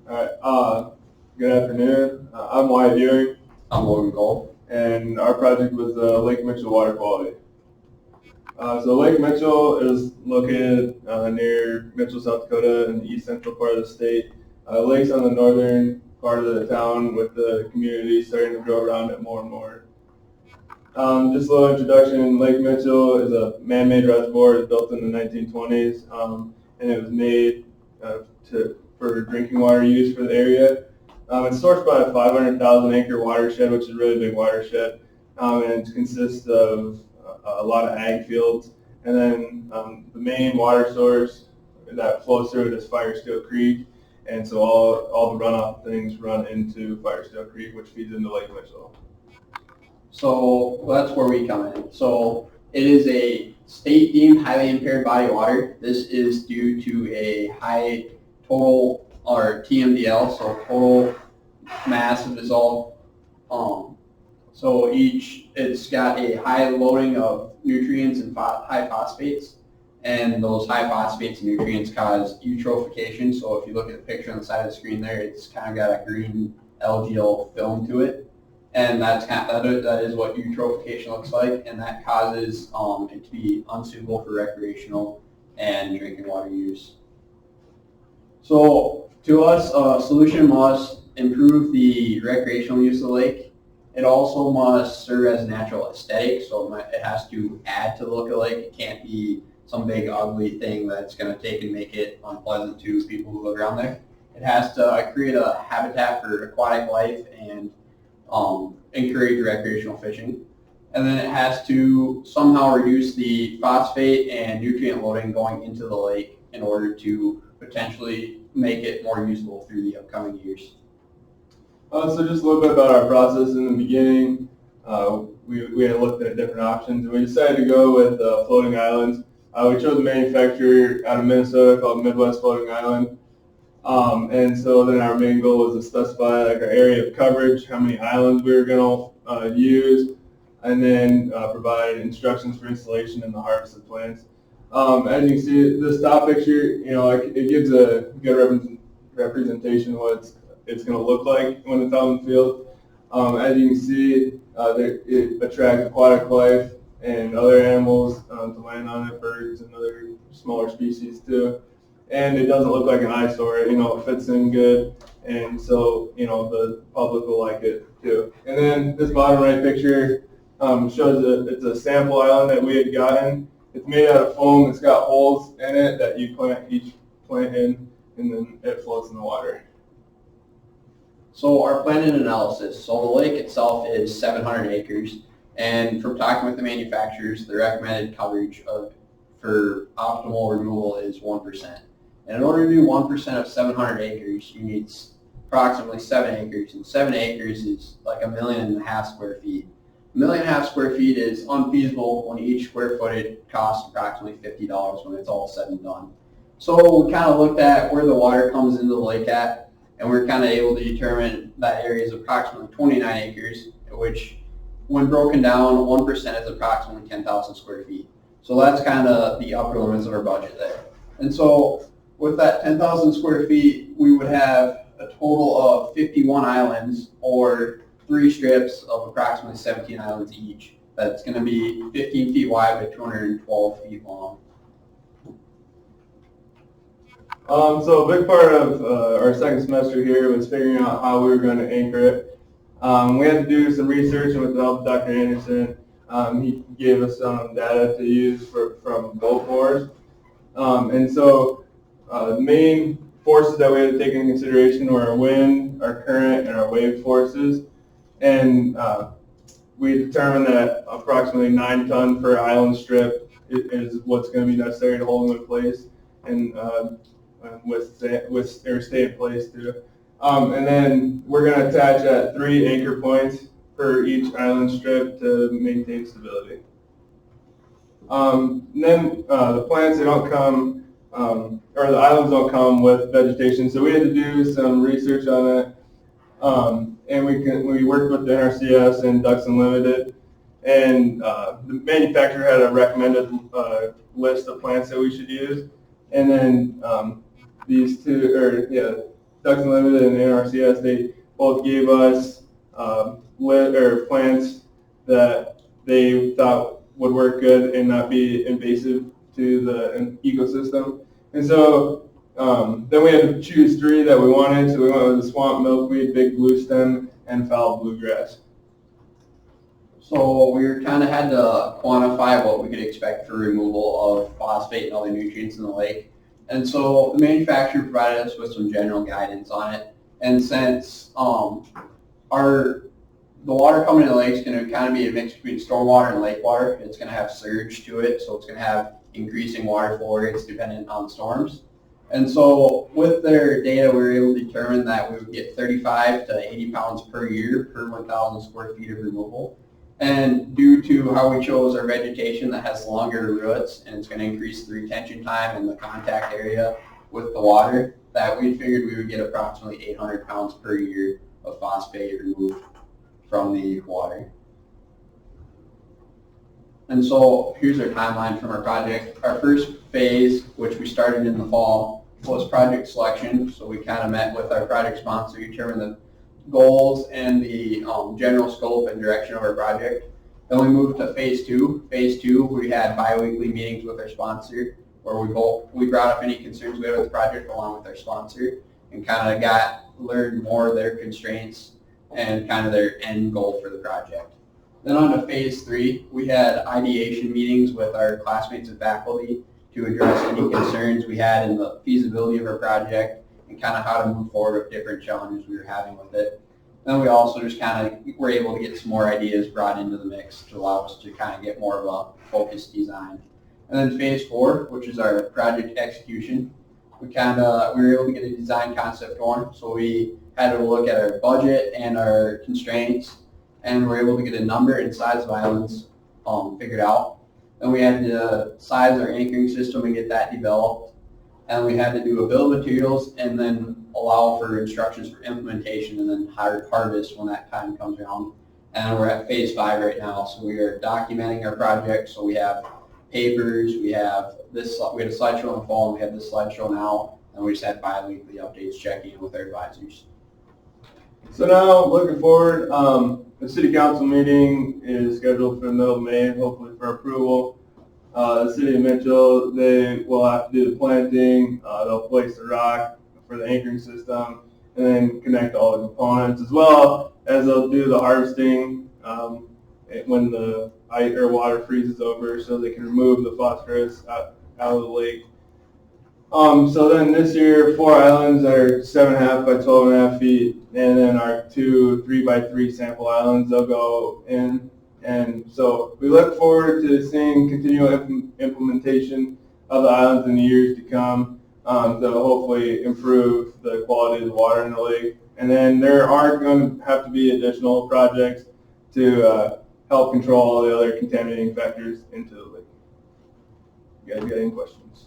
All right. Good afternoon. I'm Wyatt Ewing, I'm Logan Cole. and our project was Lake Mitchell water quality. So Lake Mitchell is located near Mitchell, South Dakota, in the east central part of the state. Lake's on the northern part of the town, with the community starting to grow around it more and more. Just a little introduction. Lake Mitchell is a man-made reservoir. It was built in the 1920s, and it was made for drinking water use for the area. It's sourced by a 500,000 acre watershed, which is a really big watershed, and it consists of a lot of ag fields. And then the main water source that flows through it is Firesteel Creek, and so all the runoff things run into Firesteel Creek, which feeds into Lake Mitchell. So that's where we come in. So it is a state deemed highly impaired body of water. This is due to a high total, or TMDL, so total mass of dissolved. So it's got a high loading of nutrients and high phosphates, and those high phosphates and nutrients cause eutrophication. So if you look at the picture on the side of the screen there, it's kind of got a green algal film to it. And that is what eutrophication looks like, and that causes it to be unsuitable for recreational and drinking water use. So to us, a solution must improve the recreational use of the lake. It also must serve as a natural aesthetic, so it has to add to the look of the lake. It can't be some big ugly thing that's going to take and make it unpleasant to people who live around there. It has to create a habitat for aquatic life and encourage recreational fishing. And then it has to somehow reduce the phosphate and nutrient loading going into the lake in order to potentially make it more usable through the upcoming years. So just a little bit about our process in the beginning. We had looked at different options, and we decided to go with floating islands. We chose a manufacturer out of Minnesota called Midwest Floating Island. And so then our main goal was to specify like our area of coverage, how many islands we were going to use, and then provide instructions for installation and the harvest of plants. As you can see, this top picture, it gives a good representation of what it's going to look like when it's out in the field. As you can see, it attracts aquatic life and other animals to land on it, birds and other smaller species too. And it doesn't look like an eyesore. It fits in good, and so the public will like it too. And then this bottom right picture shows it's a sample island that we had gotten. It's made out of foam. It's got holes in it that you plant each plant in, and then it floats in the water. So our plan and analysis. So the lake itself is 700 acres, and from talking with the manufacturers, the recommended coverage for optimal removal is 1%. And in order to do 1% of 700 acres, you need approximately 7 acres, and 7 acres is like 1.5 million square feet. 1.5 million square feet is unfeasible when each square footage costs approximately $50 when it's all said and done. So we kind of looked at where the water comes into the lake at, and we're kind of able to determine that area is approximately 29 acres, which when broken down, 1% is approximately 10,000 square feet. So that's kind of the upper limits of our budget there. And so with that 10,000 square feet, we would have a total of 51 islands, or 3 strips of approximately 17 islands each. That's going to be 15 feet wide by 212 feet long. So a big part of our second semester here was figuring out how we were going to anchor it. We had to do some research, and with the help of Dr. Anderson, he gave us some data to use from boat bores. And so the main forces that we had to take into consideration were our wind, our current, and our wave forces. And we determined that approximately 9 ton per island strip is what's going to be necessary to hold them in place and stay in place too. And then we're going to attach at 3 anchor points per each island strip to maintain stability. And then the plants, they don't come, or the islands don't come with vegetation, so we had to do some research on it. And we worked with the NRCS and Ducks Unlimited, and the manufacturer had a recommended list of plants that we should use. And then these two, Ducks Unlimited and NRCS, they both gave us plants that they thought would work good and not be invasive to the ecosystem. And so then we had to choose 3 that we wanted. So we went with the swamp milkweed, big blue stem, and foul bluegrass. So we kind of had to quantify what we could expect for removal of phosphate and other nutrients in the lake. And so the manufacturer provided us with some general guidance on it. And since the water coming in the lake is going to kind of be a mix between stormwater and lake water, it's going to have surge to it, so it's going to have increasing water flow rates dependent on storms. And so with their data, we were able to determine that we would get 35 to 80 pounds per year per 1,000 square feet of removal. And due to how we chose our vegetation that has longer roots, and it's going to increase the retention time and the contact area with the water, that we figured we would get approximately 800 pounds per year of phosphate removed from the water. And so here's our timeline from our project. Our first phase, which we started in the fall, was project selection. So we kind of met with our project sponsor, determined the goals and the general scope and direction of our project. Then we moved to phase 2. Phase 2, we had bi-weekly meetings with our sponsor where we brought up any concerns we had with the project along with our sponsor and kind of learned more of their constraints and kind of their end goal for the project. Then on to phase 3, we had ideation meetings with our classmates and faculty to address any concerns we had in the feasibility of our project and kind of how to move forward with different challenges we were having with it. Then we also just kind of were able to get some more ideas brought into the mix to allow us to kind of get more of a focused design. And then phase 4, which is our project execution, we were able to get a design concept going. So we had to look at our budget and our constraints, and we're able to get a number and size of islands figured out. Then we had to size our anchoring system and get that developed. And we had to do a bill of materials and then allow for instructions for implementation and then harvest when that time comes around. And we're at phase 5 right now. So we are documenting our project. So we have papers, we had a slideshow in the fall, and we have this slideshow now, and we just had bi-weekly updates checking in with our advisors. So now, looking forward, the city council meeting is scheduled for the middle of May, hopefully for approval. The city of Mitchell, they will have to do the planting, they'll place the rock for the anchoring system, and then connect all the components, as well as they'll do the harvesting when the water freezes over, so they can remove the phosphorus out of the lake. So then this year, 4 islands are 7.5 by 12.5 feet, and then our 2 3x3 sample islands, they'll go in. And so we look forward to seeing continual implementation of the islands in the years to come that will hopefully improve the quality of the water in the lake. And then there are going to have to be additional projects to help control all the other contaminating factors into the lake. You guys got any questions?